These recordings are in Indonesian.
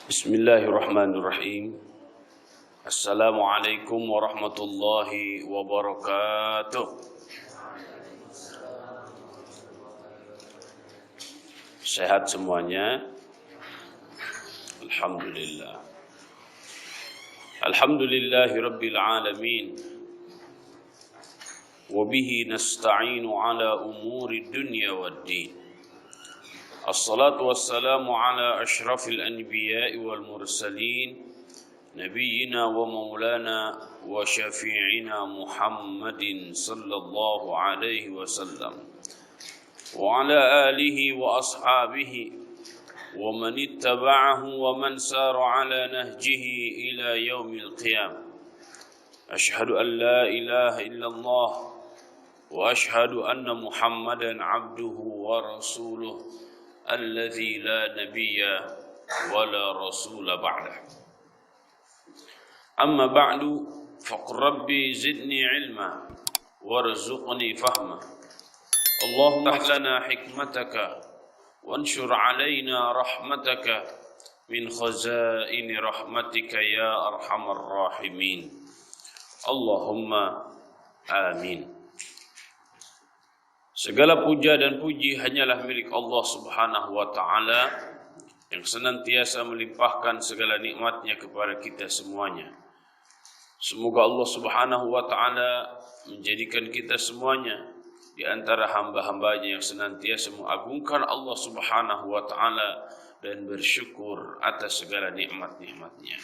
Bismillahirrahmanirrahim. Assalamualaikum warahmatullahi wabarakatuh. Sehat semuanya? Alhamdulillah. Alhamdulillahi rabbil alamin. Wabihi nasta'inu ala umuri dunya waddin. Assalatu wassalamu ala ashrafil anbiya'i wal mursalin Nabiyyina wa maulana wa syafi'ina Muhammadin sallallahu alaihi wasallam wa ala alihi wa ashabihi wa man ittaba'ahu wa man sara ala nahjihi ila yaumil qiyamah. Ashhadu an la ilaha illallah wa ashhadu anna Muhammadan abduhu wa rasuluh alladzi la nabiyya wa la rasula ba'dah. Amma ba'du, faqur rabbi zidni ilma warzuqni fahma. Allahumma lana hikmataka wanshur alaina rahmataka min khazaini rahmatika ya arhamar rahimin. Allahumma amin. Segala puja dan puji hanyalah milik Allah Subhanahu wa ta'ala yang senantiasa melimpahkan segala nikmatnya kepada kita semuanya. Semoga Allah Subhanahu wa ta'ala menjadikan kita semuanya di antara hamba-hambanya yang senantiasa mengagungkan Allah Subhanahu wa ta'ala dan bersyukur atas segala nikmat-nikmatnya.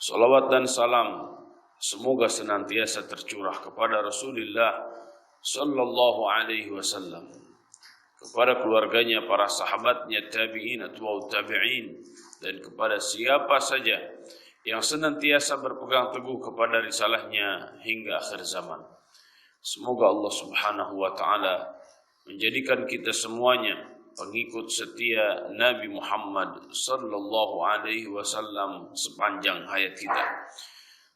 Salawat dan salam semoga senantiasa tercurah kepada Rasulullah sallallahu alaihi wasallam, kepada keluarganya, para sahabatnya, tabi'in atau tabi'in, dan kepada siapa saja yang senantiasa berpegang teguh kepada risalahnya hingga akhir zaman. Semoga Allah Subhanahu wa ta'ala menjadikan kita semuanya pengikut setia Nabi Muhammad sallallahu alaihi wasallam sepanjang hayat kita.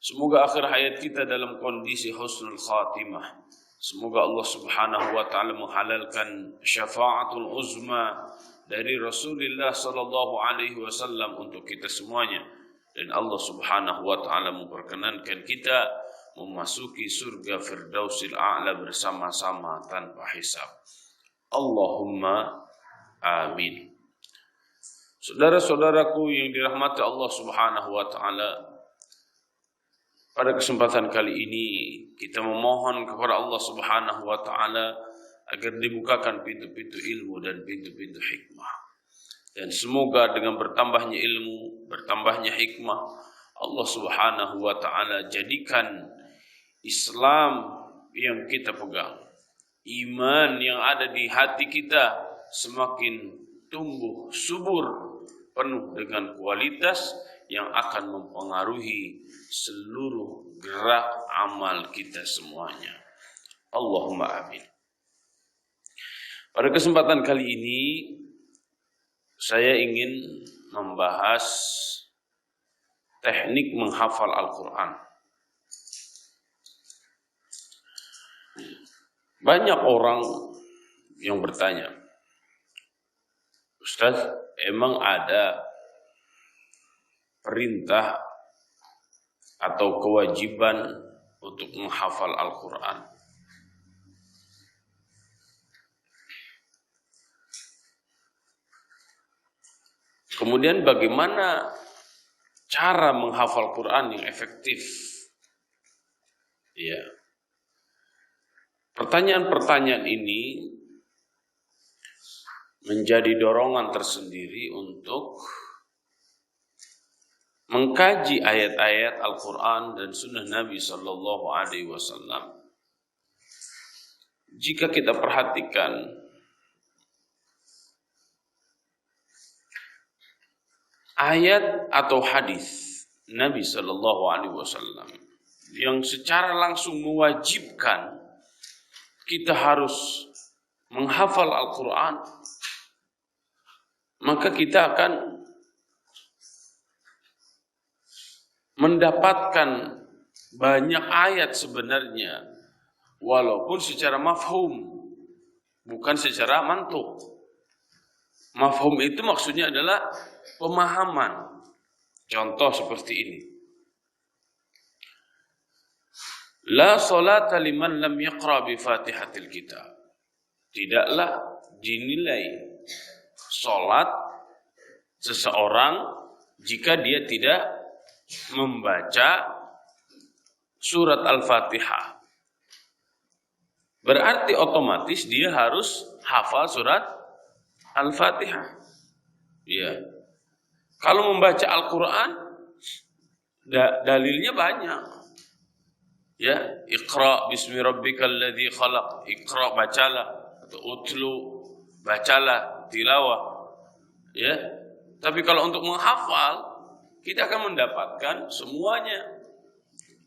Semoga akhir hayat kita dalam kondisi husnul khatimah. Semoga Allah Subhanahu wa ta'ala menghalalkan syafaatul uzma dari Rasulullah sallallahu alaihi wasallam untuk kita semuanya, dan Allah Subhanahu wa ta'ala memperkenankan kita memasuki surga Firdausil A'la bersama-sama tanpa hisab. Allahumma amin. Saudara-saudaraku yang dirahmati Allah Subhanahu wa ta'ala, pada kesempatan kali ini kita memohon kepada Allah Subhanahu wa ta'ala agar dibukakan pintu-pintu ilmu dan pintu-pintu hikmah. Dan semoga dengan bertambahnya ilmu, bertambahnya hikmah, Allah Subhanahu wa ta'ala jadikan Islam yang kita pegang, iman yang ada di hati kita semakin tumbuh subur, penuh dengan kualitas yang akan mempengaruhi seluruh gerak amal kita semuanya. Allahumma amin. Pada kesempatan kali ini saya ingin membahas teknik menghafal Al-Quran. Banyak orang yang bertanya, Ustaz, emang ada perintah atau kewajiban untuk menghafal Al-Quran? Kemudian bagaimana cara menghafal Quran yang efektif? Ya. Pertanyaan-pertanyaan ini menjadi dorongan tersendiri untuk mengkaji ayat-ayat Al-Quran dan sunnah Nabi Sallallahu Alaihi Wasallam. Jika kita perhatikan, ayat atau hadis Nabi Sallallahu Alaihi Wasallam yang secara langsung mewajibkan kita harus menghafal Al-Quran, maka kita akan mendapatkan banyak ayat sebenarnya, walaupun secara mafhum, bukan secara mantuk. Mafhum itu maksudnya adalah pemahaman. Contoh seperti ini. La salata liman lam yaqra bi Fatihatil Kitab. Tidaklah dinilai salat seseorang jika dia tidak membaca surat Al-Fatihah. Berarti otomatis dia harus hafal surat Al-Fatihah. Ya. Kalau membaca Al-Quran, dalilnya banyak. Ya, Iqra bismi rabbikal ladzi khalaq. Iqra, bacalah, atau utlu, bacalah, tilawah. Ya. Tapi kalau untuk menghafal, kita akan mendapatkan semuanya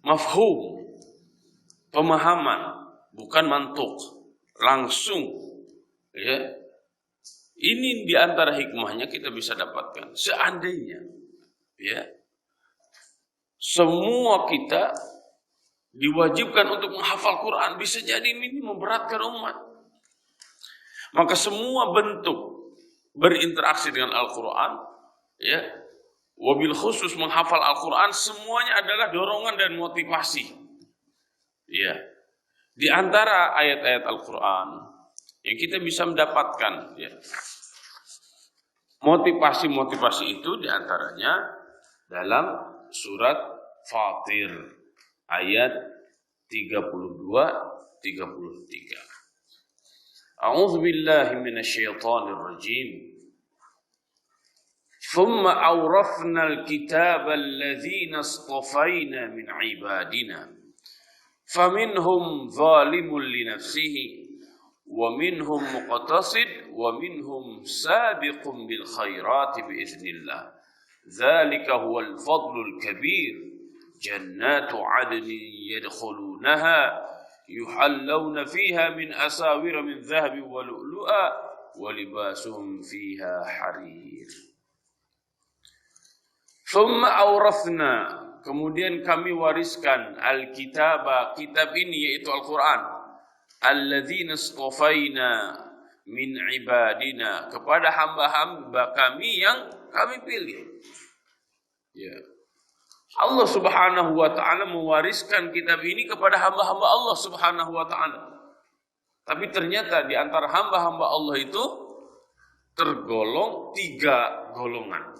mafhum, pemahaman, bukan mantuk, langsung. Ya. Ini diantara hikmahnya kita bisa dapatkan. Seandainya, ya, semua kita diwajibkan untuk menghafal Quran, bisa jadi ini memberatkan umat. Maka semua bentuk berinteraksi dengan Al-Quran, ya, wabil khusus menghafal Al-Quran, semuanya adalah dorongan dan motivasi. Ya, di antara ayat-ayat Al-Quran yang kita bisa mendapatkan, ya, motivasi-motivasi itu diantaranya dalam surat Fatir ayat 32-33. A'udzu billahi minasyaitonir rajim. Thumma awrafna al-kitaba alladhina istafayna min ibadina faminhum zalimun li nafsihi وَمِنْهُمْ مُقْتَصِدٌ وَمِنْهُمْ سَابِقٌ بِالْخَيْرَاتِ بِإِذْنِ اللَّهِ ذَلِكَ هُوَ الْفَضْلُ الْكَبِيرُ جَنَّاتُ عَدْنٍ يَدْخُلُونَهَا يُحَلَّوْنَ فِيهَا مِنْ أَسَاوِرَ مِنْ ذَهَبٍ وَلُؤْلُؤًا وَلِبَاسُهُمْ فِيهَا حَرِيرٌ. ثُمَّ أَوْرَثْنَا, kemudian kami wariskan al-kitaba, kitab ini yaitu Al-Quran, alladzina istafaina min ibadina, kepada hamba-hamba kami yang kami pilih. Ya. Allah Subhanahu wa taala mewariskan kitab ini kepada hamba-hamba Allah Subhanahu wa taala. Tapi ternyata di antara hamba-hamba Allah itu tergolong 3 golongan.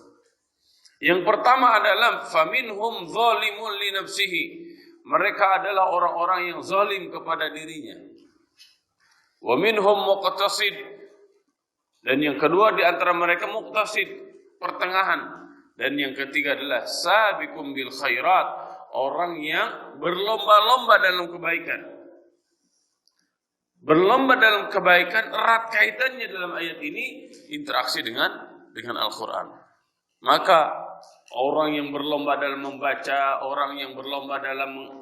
Yang pertama adalah faminhum zalimun li nafsihi. Mereka adalah orang-orang yang zalim kepada dirinya. Wa minhum muqtasid, dan yang kedua di antara mereka muqtasid, pertengahan, dan yang ketiga adalah sabiqum bil khairat, orang yang berlomba-lomba dalam kebaikan. Berlomba dalam kebaikan erat kaitannya dalam ayat ini interaksi dengan Al-Qur'an. Maka orang yang berlomba dalam membaca, orang yang berlomba dalam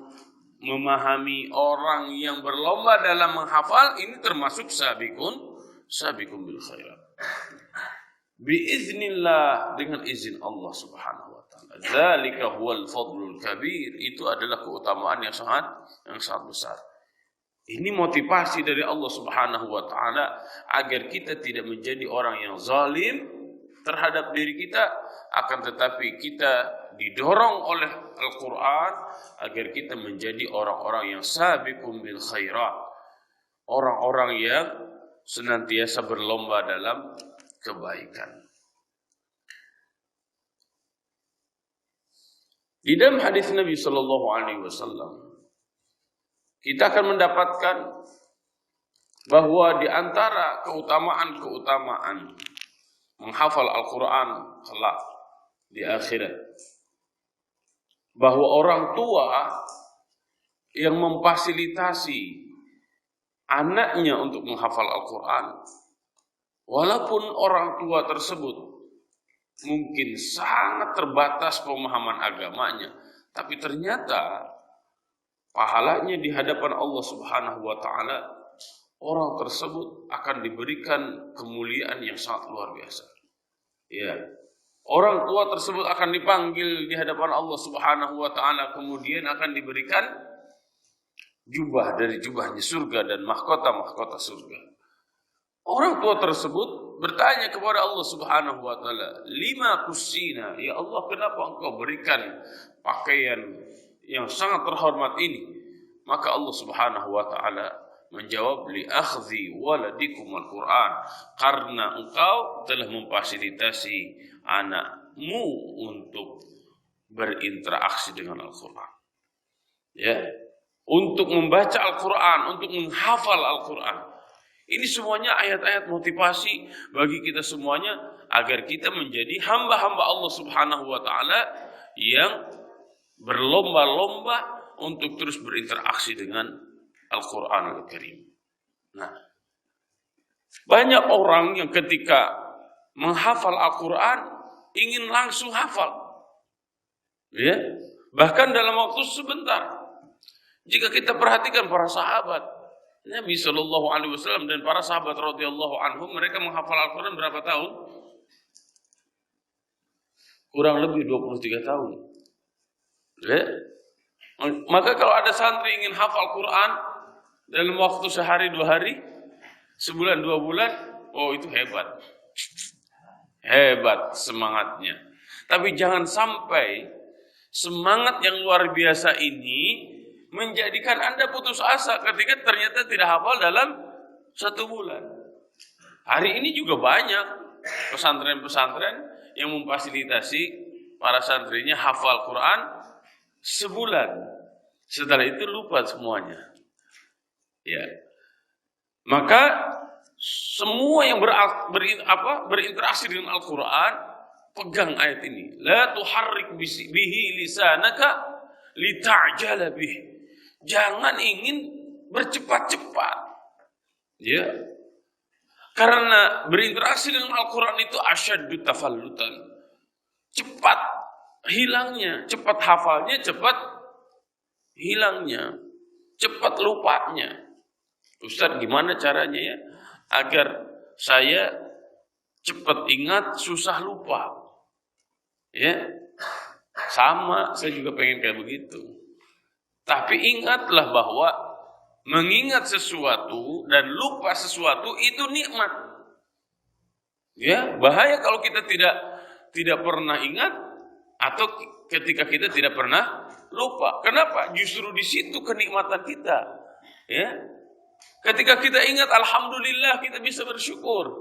memahami, orang yang berlomba dalam menghafal, ini termasuk sabiqun bil khairat. Biiznillah, dengan izin Allah Subhanahu wa taala. Dzalika huwal fadlul kabir, itu adalah keutamaan yang sangat besar. Ini motivasi dari Allah Subhanahu wa taala agar kita tidak menjadi orang yang zalim terhadap diri kita, akan tetapi kita didorong oleh Al-Quran agar kita menjadi orang-orang yang sabiqun bil khairat, orang-orang yang senantiasa berlomba dalam kebaikan. Di dalam hadis Nabi Sallallahu Alaihi Wasallam kita akan mendapatkan bahwa di antara keutamaan menghafal Al-Quran kelak di akhirat, bahwa orang tua yang memfasilitasi anaknya untuk menghafal Al-Quran, walaupun orang tua tersebut mungkin sangat terbatas pemahaman agamanya, tapi ternyata pahalanya di hadapan Allah Subhanahu wa taala, orang tersebut akan diberikan kemuliaan yang sangat luar biasa. Ya. Orang tua tersebut akan dipanggil di hadapan Allah Subhanahu wa taala, kemudian akan diberikan jubah dari jubahnya surga dan mahkota-mahkota surga. Orang tua tersebut bertanya kepada Allah Subhanahu wa taala, "Lima kusina?" Ya Allah, kenapa Engkau berikan pakaian yang sangat terhormat ini? Maka Allah Subhanahu wa taala menjawab, "Li akhdhi waladikum al-Qur'an." Karena engkau telah memfasilitasi anakmu untuk berinteraksi dengan Al-Qur'an. Ya, untuk membaca Al-Qur'an, untuk menghafal Al-Qur'an. Ini semuanya ayat-ayat motivasi bagi kita semuanya agar kita menjadi hamba-hamba Allah Subhanahu wa taala yang berlomba-lomba untuk terus berinteraksi dengan Al-Qur'an Al-Karim. Nah, banyak orang yang ketika menghafal Al-Qur'an ingin langsung hafal. Ya, bahkan dalam waktu sebentar. Jika kita perhatikan para sahabat Nabi Shallallahu Alaihi Wasallam dan para sahabat radhiyallahu anhum, mereka menghafal Al-Quran berapa tahun? Kurang lebih 23 tahun. Ya? Maka kalau ada santri ingin hafal Quran dalam waktu sehari 2 hari, sebulan 2 bulan, oh itu hebat. Hebat semangatnya. Tapi jangan sampai semangat yang luar biasa ini menjadikan Anda putus asa ketika ternyata tidak hafal dalam 1 bulan. Hari ini juga banyak pesantren-pesantren yang memfasilitasi para santrinya hafal Quran sebulan. Setelah itu lupa semuanya. Ya. Maka semua yang berinteraksi dengan Al-Quran, pegang ayat ini. La tuharrik bihi lisanaka lita'jala bihi. Jangan ingin bercepat-cepat. Ya. Karena berinteraksi dengan Al-Quran itu asyaddu tafallutan. Cepat hilangnya, cepat hafalnya, cepat hilangnya, cepat lupanya. Ustaz, gimana caranya ya agar saya cepat ingat, susah lupa? Ya. Sama, saya juga pengen kayak begitu. Tapi ingatlah bahwa mengingat sesuatu dan lupa sesuatu itu nikmat. Ya, bahaya kalau kita tidak pernah ingat atau ketika kita tidak pernah lupa. Kenapa? Justru di situ kenikmatan kita. Ya. Ketika kita ingat, alhamdulillah, kita bisa bersyukur.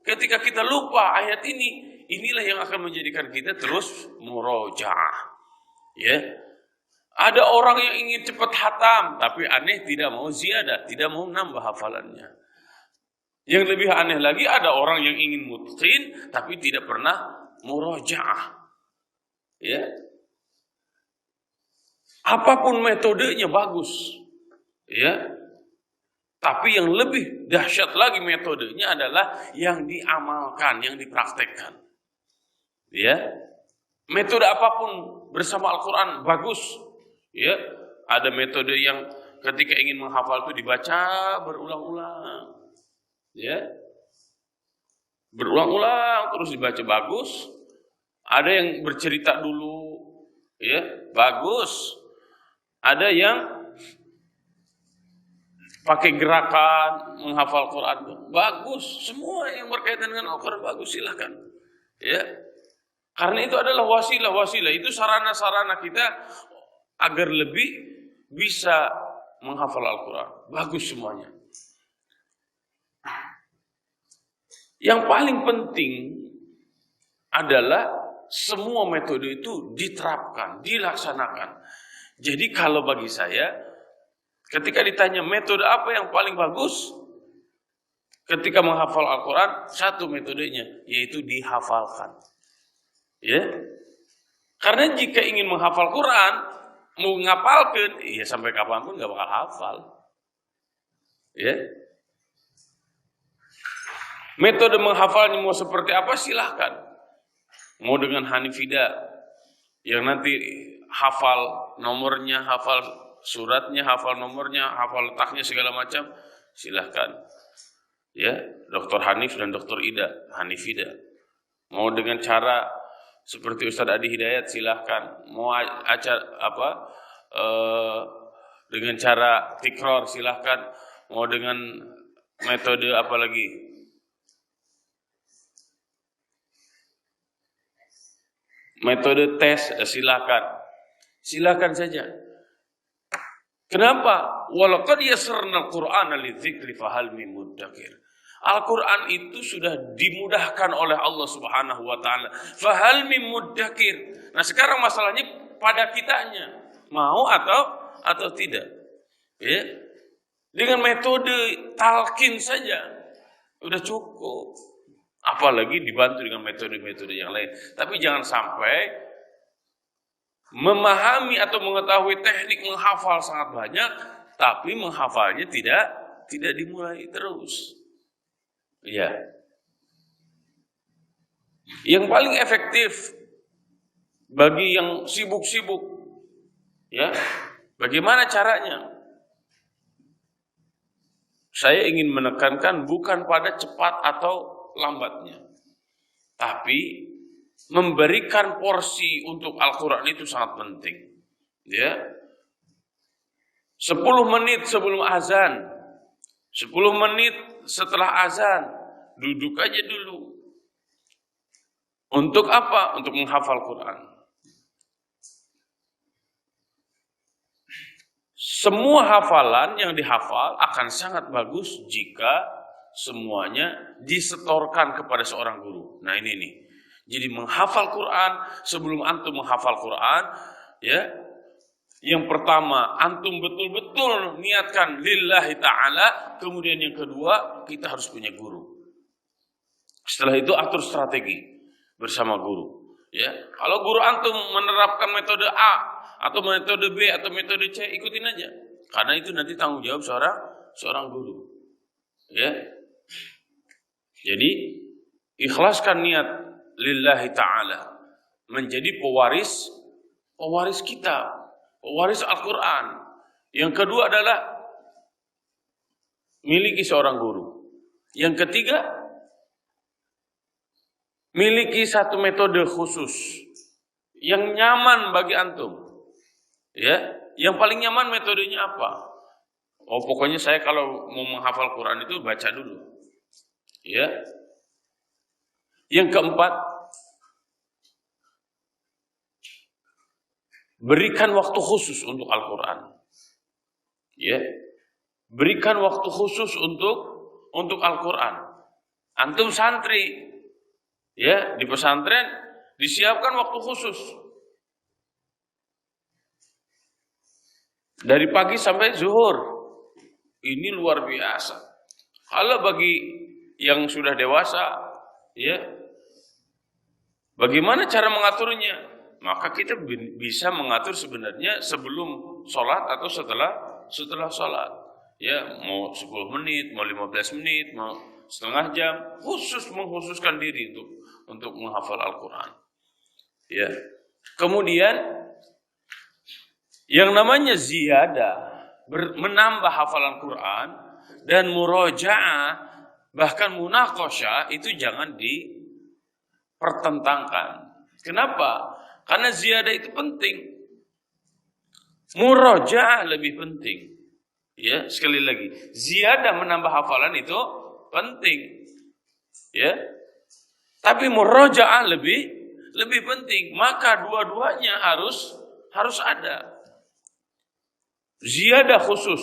Ketika kita lupa ayat ini, inilah yang akan menjadikan kita terus murojaah. Ya. Ada orang yang ingin cepat hatam, tapi aneh tidak mau ziyadah, tidak mau nambah hafalannya. Yang lebih aneh lagi, ada orang yang ingin mutqin, tapi tidak pernah murojaah. Ya. Apapun metodenya bagus. Ya. Tapi yang lebih dahsyat lagi metodenya adalah yang diamalkan, yang dipraktekkan. Ya. Metode apapun bersama Al-Quran bagus. Ya, ada metode yang ketika ingin menghafal itu dibaca berulang-ulang. Ya. Berulang-ulang terus dibaca bagus. Ada yang bercerita dulu, ya, bagus. Ada yang pakai gerakan menghafal Quran, bagus. Semua yang berkaitan dengan Al-Quran bagus, silahkan. Ya. Karena itu adalah wasilah-wasilah, itu sarana-sarana kita agar lebih bisa menghafal Al-Quran. Bagus semuanya. Yang paling penting adalah semua metode itu diterapkan, dilaksanakan. Jadi kalau bagi saya, ketika ditanya metode apa yang paling bagus ketika menghafal Al-Quran, satu metodenya, yaitu dihafalkan. Ya. Karena jika ingin menghafal Quran, mau ngapalkan, ya sampai kapanpun gak bakal hafal. Ya. Metode menghafalnya mau seperti apa silahkan. Mau dengan Hanifida, yang nanti hafal nomornya, hafal suratnya, hafal nomornya, hafal letaknya segala macam, silahkan. Ya, Dr. Hanif dan Dr. Ida, Hanifida. Mau dengan cara seperti Ustaz Adi Hidayat, silahkan. Mau dengan cara tikror, silahkan. Mau dengan metode apa lagi? metode tes, silakan saja. Kenapa? Walaqad yassarnal Qur'ana lidzikri fahal mim muddakir. Al-Quran itu sudah dimudahkan oleh Allah Subhanahu wa taala. Fahal mim muddakir. Nah, sekarang masalahnya pada kitanya, mau atau tidak. Ya. Dengan metode talqin saja udah cukup. Apalagi dibantu dengan metode-metode yang lain. Tapi jangan sampai memahami atau mengetahui teknik menghafal sangat banyak, tapi menghafalnya tidak dimulai terus. Ya. Yang paling efektif bagi yang sibuk-sibuk, ya, bagaimana caranya? Saya ingin menekankan bukan pada cepat atau lambatnya, tapi memberikan porsi untuk Al-Quran itu sangat penting. Ya, 10 menit sebelum azan, 10 menit setelah azan, duduk aja dulu. Untuk apa? Untuk menghafal Quran. Semua hafalan yang dihafal akan sangat bagus jika semuanya disetorkan kepada seorang guru. Nah ini nih. Jadi menghafal Quran, sebelum antum menghafal Quran, ya, yang pertama antum betul-betul niatkan lillahi ta'ala. Kemudian yang kedua, kita harus punya guru. Setelah itu atur strategi bersama guru. Ya, kalau guru antum menerapkan metode A atau metode B atau metode C, ikutin aja. Karena itu nanti tanggung jawab seorang guru. Ya. Jadi ikhlaskan niat lillahi ta'ala, menjadi pewaris kita, pewaris Al-Quran. Yang kedua adalah miliki seorang guru. Yang ketiga, miliki satu metode khusus yang nyaman bagi antum. Ya, yang paling nyaman metodenya apa? Oh, pokoknya saya kalau mau menghafal Quran itu baca dulu. Ya. Yang keempat, berikan waktu khusus untuk Al-Quran. Ya. Berikan waktu khusus untuk Al-Quran. Antum santri, ya, di pesantren disiapkan waktu khusus. Dari pagi sampai zuhur. Ini luar biasa. Kalau bagi yang sudah dewasa, ya, bagaimana cara mengaturnya? Maka kita bisa mengatur sebenarnya sebelum sholat atau setelah sholat. Ya, mau 10 menit, mau 15 menit, mau setengah jam, mengkhususkan diri untuk menghafal Al-Quran. Ya. Kemudian yang namanya ziyadah, menambah hafalan Quran dan murajaah, bahkan munaqasyah, itu jangan dipertentangkan. Kenapa? Karena ziyadah itu penting. Murajaah lebih penting. Ya, sekali lagi, ziyadah menambah hafalan itu penting. Ya. Tapi murajaah lebih penting. Maka dua-duanya harus ada. Ziyadah khusus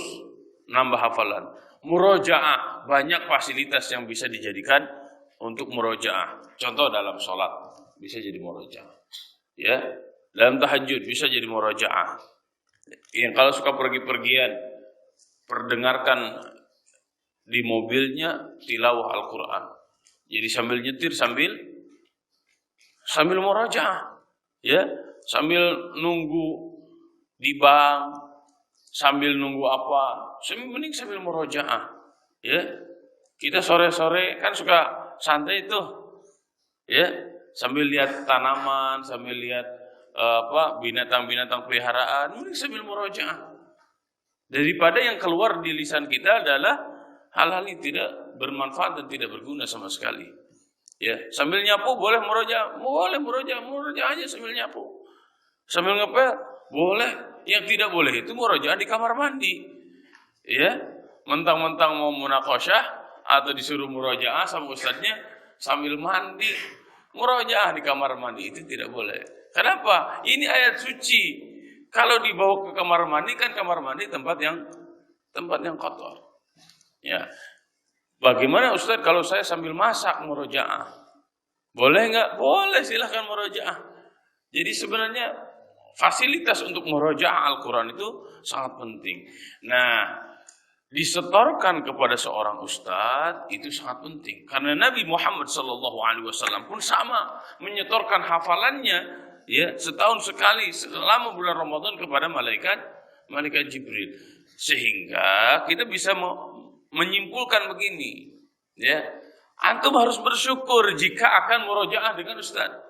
nambah hafalan. Murojaah, banyak fasilitas yang bisa dijadikan untuk murojaah. Contoh dalam sholat bisa jadi murojaah. Ya, dalam tahajud bisa jadi murojaah. Yang kalau suka pergi-pergian, perdengarkan di mobilnya tilawah Al-Quran. Jadi sambil nyetir sambil murojaah. Ya, sambil nunggu di bank, sambil nunggu apa, mending sambil murojaah. Ya, kita sore-sore kan suka santai itu, ya, sambil lihat tanaman, sambil lihat binatang-binatang peliharaan, mending sambil murojaah. Daripada yang keluar di lisan kita adalah hal-hal yang tidak bermanfaat dan tidak berguna sama sekali. Ya, sambil nyapu boleh murojaah, murojaah aja sambil nyapu, sambil ngepel boleh. Yang tidak boleh itu murojaah di kamar mandi. Ya, mentang-mentang mau munaqasyah atau disuruh murojaah sama ustadznya sambil mandi, murojaah di kamar mandi itu tidak boleh. Kenapa? Ini ayat suci. Kalau dibawa ke kamar mandi kan kamar mandi tempat yang kotor. Ya. Bagaimana Ustaz kalau saya sambil masak murojaah? Boleh nggak? Boleh, silahkan murojaah. Jadi sebenarnya fasilitas untuk murojaah Al-Quran itu sangat penting. Nah, disetorkan kepada seorang ustadz itu sangat penting. Karena Nabi Muhammad SAW pun sama menyetorkan hafalannya ya setahun sekali selama bulan Ramadan kepada malaikat Jibril. Sehingga kita bisa menyimpulkan begini, ya. Antum harus bersyukur jika akan murojaah dengan ustadz.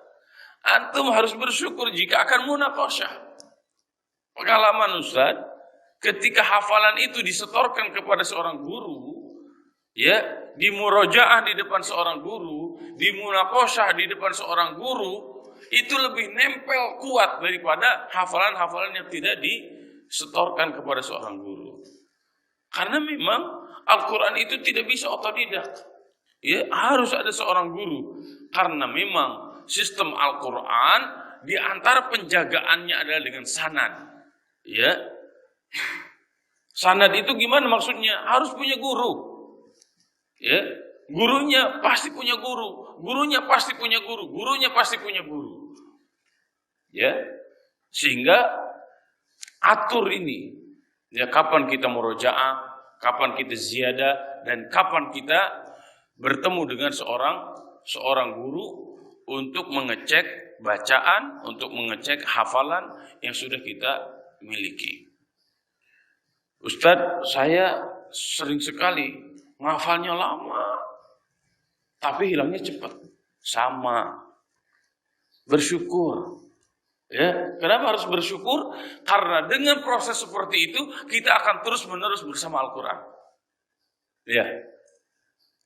Antum harus bersyukur jika akan munaqasyah. Pengalaman ustadz, ketika hafalan itu disetorkan kepada seorang guru, ya, di murojaah di depan seorang guru, di munaqasyah di depan seorang guru, itu lebih nempel kuat daripada hafalan-hafalan yang tidak disetorkan kepada seorang guru. Karena memang Al-Quran itu tidak bisa otodidak. Ya, harus ada seorang guru. Karena memang sistem Al-Quran di antara penjagaannya adalah dengan sanad. Ya. Sanad itu gimana maksudnya? Harus punya guru. Ya. Gurunya pasti punya guru. Gurunya pasti punya guru. Gurunya pasti punya guru. Ya. Sehingga atur ini. Ya, kapan kita murojaah, kapan kita ziyadah, dan kapan kita bertemu dengan seorang guru untuk mengecek bacaan, untuk mengecek hafalan yang sudah kita miliki. Ustadz, saya sering sekali ngafalnya lama, tapi hilangnya cepat. Sama. Bersyukur. Ya, kenapa harus bersyukur? Karena dengan proses seperti itu kita akan terus-menerus bersama Al-Quran. Ya.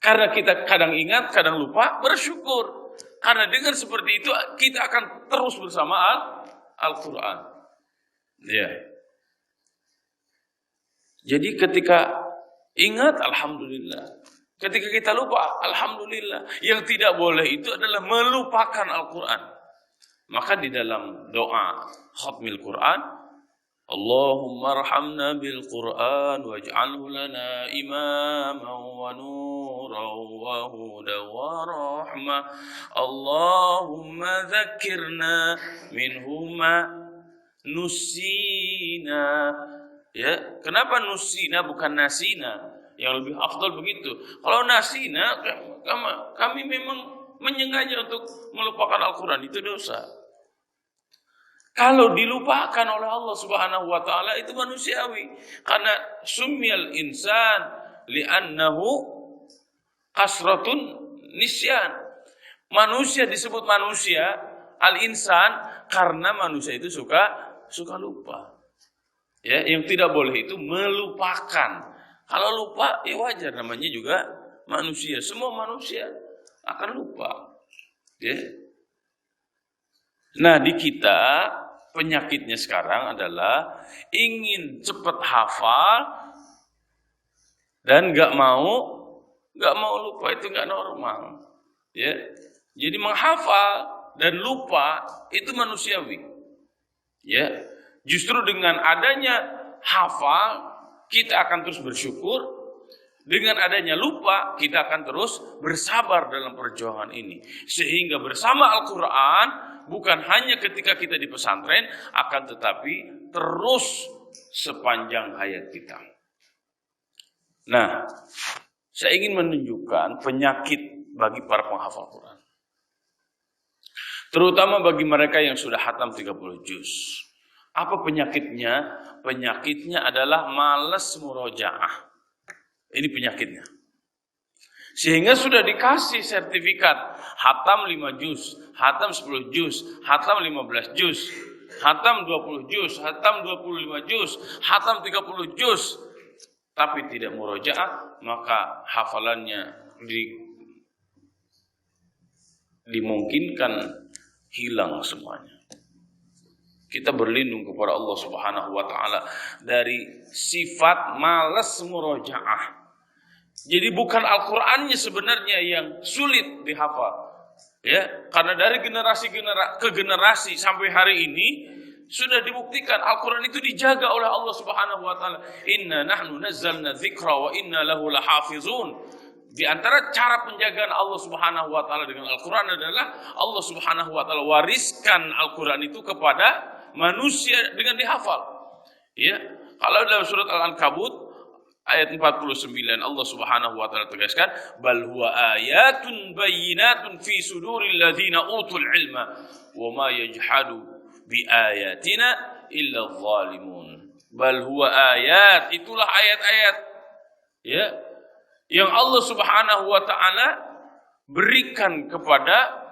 Karena kita kadang ingat, kadang lupa, bersyukur. Karena dengan seperti itu kita akan terus bersama Al-Quran. Ya. Jadi ketika ingat, alhamdulillah. Ketika kita lupa, alhamdulillah. Yang tidak boleh itu adalah melupakan Al-Quran. Maka di dalam doa khatmil Quran, Allahumma arhamna bil Quran waj'alhu lana imaman wa nuran wa hudan wa rahmah. Allahumma dzakkirna minhu ma nusina. Ya, kenapa nusina bukan nasina? Yang lebih afdal begitu. Kalau nasina, kami memang menyengaja untuk melupakan Al-Quran, itu dosa. Kalau dilupakan oleh Allah Subhanahu wa taala itu manusiawi. Karena sumyal insan li'annahu kasratun nisyan. Manusia disebut manusia, al-insan, karena manusia itu suka lupa. Ya, yang tidak boleh itu melupakan. Kalau lupa ya wajar, namanya juga manusia. Semua manusia akan lupa. Ya. Nah, di kita penyakitnya sekarang adalah ingin cepat hafal dan nggak mau lupa. Itu nggak normal. Ya, jadi menghafal dan lupa itu manusiawi. Ya, justru dengan adanya hafal kita akan terus bersyukur. Dengan adanya lupa kita akan terus bersabar dalam perjuangan ini. Sehingga bersama Al-Quran bukan hanya ketika kita di pesantren, akan tetapi terus sepanjang hayat kita. Nah, saya ingin menunjukkan penyakit bagi para penghafal Quran. Terutama bagi mereka yang sudah khatam 30 juz. Apa penyakitnya? Penyakitnya adalah malas murojaah. Ini penyakitnya. Sehingga sudah dikasih sertifikat khatam 5 juz, khatam 10 juz, khatam 15 juz, khatam 20 juz, khatam 25 juz, khatam 30 juz, tapi tidak murojaah, maka hafalannya dimungkinkan hilang semuanya. Kita berlindung kepada Allah Subhanahu wa taala dari sifat malas murojaah. Jadi bukan Al-Qur'annya sebenarnya yang sulit dihafal, Ya, karena dari generasi ke generasi sampai hari ini sudah dibuktikan Al-Quran itu dijaga oleh Allah Subhanahu wa taala. Inna nahnu nazzalna dzikra wa inna lahu lahafizun. Di antara cara penjagaan Allah Subhanahu wa taala dengan Al-Quran adalah Allah Subhanahu wa taala wariskan Al-Quran itu kepada manusia dengan dihafal. Ya, kalau dalam surat Al-Ankabut ayat 49 Allah Subhanahu wa taala tegaskan, bal huwa ayatun bayyinatun fi suduril ladzina utul ilma wa ma yajhadu bi ayatina illa adh-dhalimun. Bal huwa ayat, itulah ayat-ayat ya yang Allah Subhanahu wa taala berikan kepada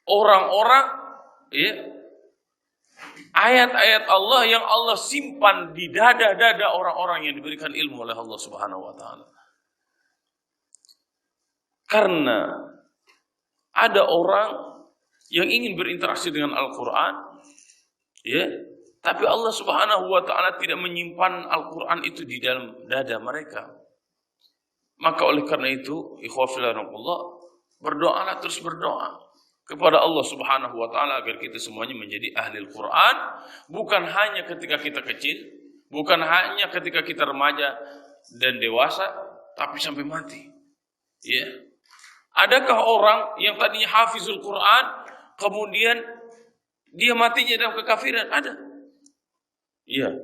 orang-orang ya, ayat-ayat Allah yang Allah simpan di dada-dada orang-orang yang diberikan ilmu oleh Allah Subhanahu wa taala. Karena ada orang yang ingin berinteraksi dengan Al-Qur'an ya, tapi Allah Subhanahu wa taala tidak menyimpan Al-Qur'an itu di dalam dada mereka. Maka oleh karena itu, ikhwah fillah, berdoalah, terus berdoa kepada Allah Subhanahu wa taala agar kita semuanya menjadi ahli Al-Qur'an, bukan hanya ketika kita kecil, bukan hanya ketika kita remaja dan dewasa, tapi sampai mati. Ya. Adakah orang yang tadinya hafizul Qur'an kemudian dia matinya dalam kekafiran? Ada. Iya.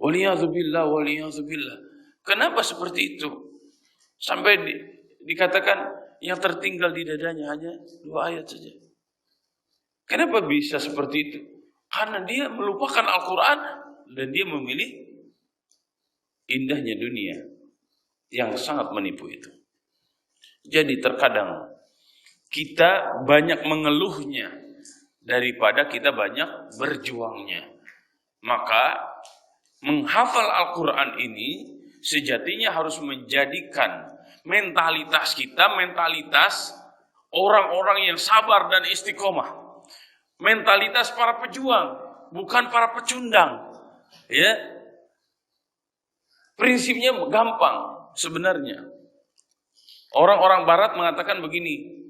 Waliyadzubillah, waliyadzubillah. Kenapa seperti itu? Sampai dikatakan yang tertinggal di dadanya hanya 2 ayat saja. Kenapa bisa seperti itu? Karena dia melupakan Al-Quran dan dia memilih indahnya dunia yang sangat menipu itu. Jadi terkadang kita banyak mengeluhnya daripada kita banyak berjuangnya. Maka menghafal Al-Quran ini sejatinya harus menjadikan mentalitas kita, mentalitas orang-orang yang sabar dan istiqomah. Mentalitas para pejuang, bukan para pecundang. Ya. Prinsipnya gampang sebenarnya. Orang-orang barat mengatakan begini,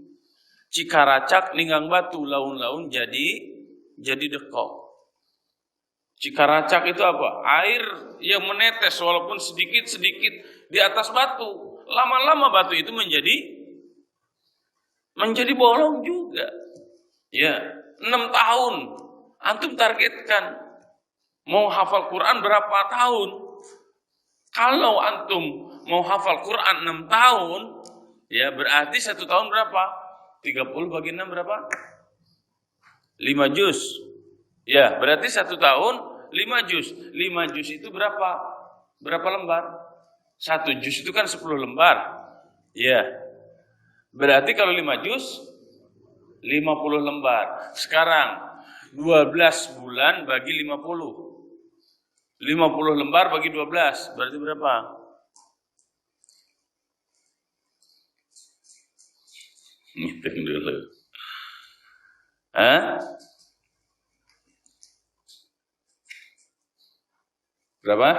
cikaracak ninggang batu, laun-laun jadi dekok. Cikaracak itu apa? Air yang menetes walaupun sedikit-sedikit di atas batu. Lama-lama batu itu menjadi bolong juga. Ya, 6 tahun. Antum targetkan mau hafal Quran berapa tahun? Kalau antum mau hafal Quran 6 tahun, ya berarti 1 tahun berapa? 30 bagi 6 berapa? 5 juz. Ya, berarti 1 tahun 5 juz. 5 juz itu berapa? Berapa lembar? 1 juz itu kan 10 lembar. Ya. Berarti kalau 5 juz 50 lembar. Sekarang 12 bulan bagi 50. 50 lembar bagi 12. Berarti berapa? Ngitung dulu. Hah? Berapa?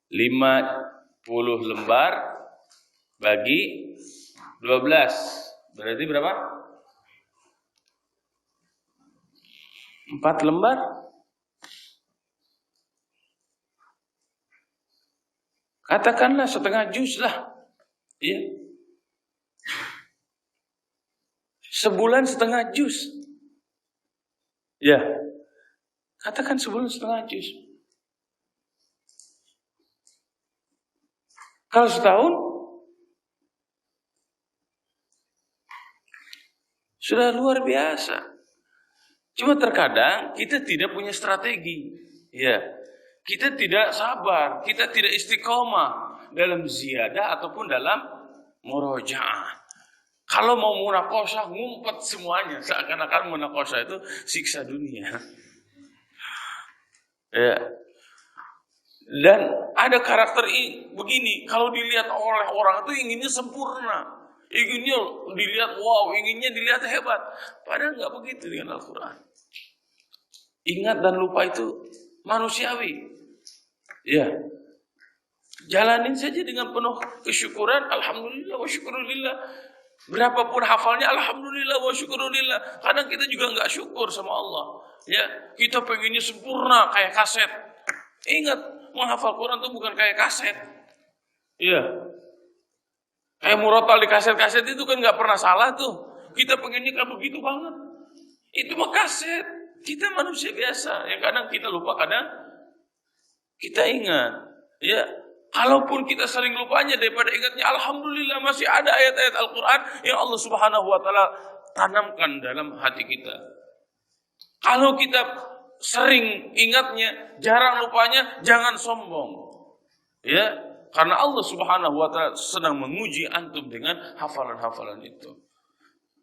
50 lembar bagi 12. Berarti berapa? 4 lembar. Katakanlah setengah juz lah. Iya. Sebulan setengah juz. Ya. Katakan sebulan setengah juz. Kalau setahun sudah luar biasa. Cuma terkadang kita tidak punya strategi. Ya. Kita tidak sabar, kita tidak istiqomah dalam ziyadah ataupun dalam murojaah. Kalau mau munakosah, ngumpet semuanya. Seakan-akan munakosah itu siksa dunia. Ya. Dan ada karakter begini, kalau dilihat oleh orang itu inginnya sempurna. Inginnya dilihat wow, inginnya dilihat hebat. Padahal nggak begitu dengan Al-Quran. Ingat dan lupa itu manusiawi. Ya. Jalanin saja dengan penuh kesyukuran, alhamdulillah wa syukurillah. Berapapun hafalnya, alhamdulillah wa syukurillah. Kadang kita juga enggak syukur sama Allah. Ya, kita pengennya sempurna kayak kaset. Ingat, menghafal Quran itu bukan kayak kaset. Iya. Kayak murotal di kaset-kaset itu kan enggak pernah salah tuh. Kita pengennya kayak begitu banget. Itu mah kaset. Kita manusia biasa. Yang kadang kita lupa, kadang kita ingat. Ya, kalaupun kita sering lupanya daripada ingatnya, alhamdulillah masih ada ayat-ayat Al-Quran yang Allah Subhanahu wa Ta'ala tanamkan dalam hati kita. Kalau kita sering ingatnya, jarang lupanya, jangan sombong. Ya, karena Allah Subhanahu wa Ta'ala sedang menguji antum dengan hafalan-hafalan itu.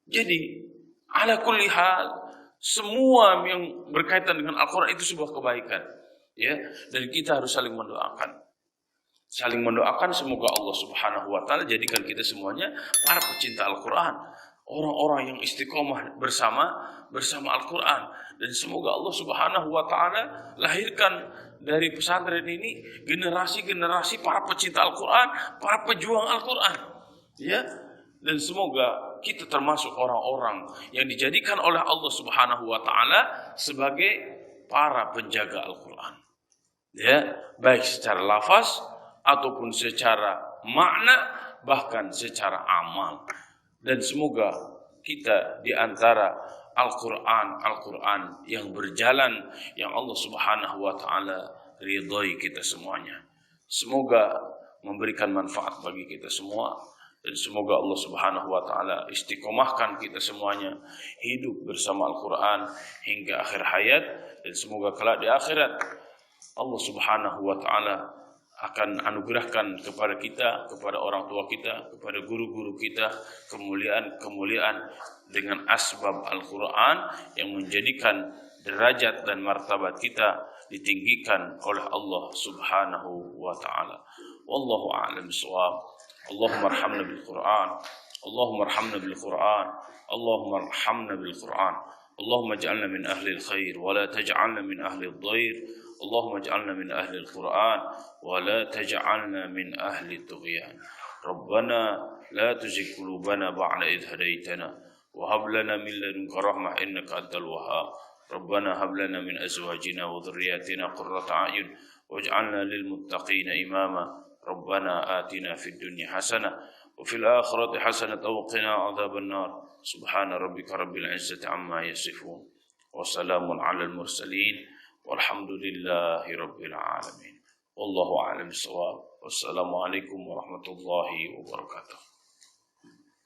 Jadi, ala kulli hal, semua yang berkaitan dengan Al-Quran itu sebuah kebaikan. Ya, dan kita harus saling mendoakan. Saling mendoakan semoga Allah Subhanahu wa Ta'ala jadikan kita semuanya para pecinta Al-Quran, orang-orang yang istiqomah bersama Al-Quran, dan semoga Allah Subhanahu wa Ta'ala lahirkan dari pesantren ini generasi-generasi para pecinta Al-Quran, para pejuang Al-Quran. Ya, dan semoga kita termasuk orang-orang yang dijadikan oleh Allah Subhanahu wa Ta'ala sebagai para penjaga Al-Quran. Ya, baik secara lafaz ataupun secara makna, bahkan secara amal. Dan semoga kita di antara Al-Quran yang berjalan, yang Allah Subhanahu wa Ta'ala ridhai kita semuanya. Semoga memberikan manfaat bagi kita semua, dan semoga Allah Subhanahu wa Ta'ala istiqomahkan kita semuanya hidup bersama Al-Quran hingga akhir hayat, dan semoga kelak di akhirat Allah Subhanahu wa Ta'ala akan anugerahkan kepada kita, kepada orang tua kita, kepada guru-guru kita kemuliaan dengan asbab Al-Quran yang menjadikan derajat dan martabat kita ditinggikan oleh Allah Subhanahu wa Ta'ala. Wallahu a'lam bishawab. Allahumma arhamna bil Quran. Allahumma arhamna bil Quran. Allahumma arhamna bil Quran. Allahumma ij'alna min ahli al-khair wa la taj'alna min ahli ad-dhair. اللهم اجعلنا من أهل القرآن ولا تجعلنا من أهل الطغيان. ربنا لا تزغ قلوبنا بعد إذ هديتنا وهب لنا من لدنك رحمة إنك أنت الوهاب. ربنا هب لنا من أزواجنا وذرياتنا قرة أعين واجعلنا للمتقين إماما. ربنا آتنا في الدنيا حسنة وفي الآخرة حسنة وقنا عذاب النار. سبحان ربك رب العزة عما يصفون وسلام على المرسلين walhamdulillahi rabbil alamin. Wallahu a'lam bishawab. Wassalamualaikum warahmatullahi wabarakatuh.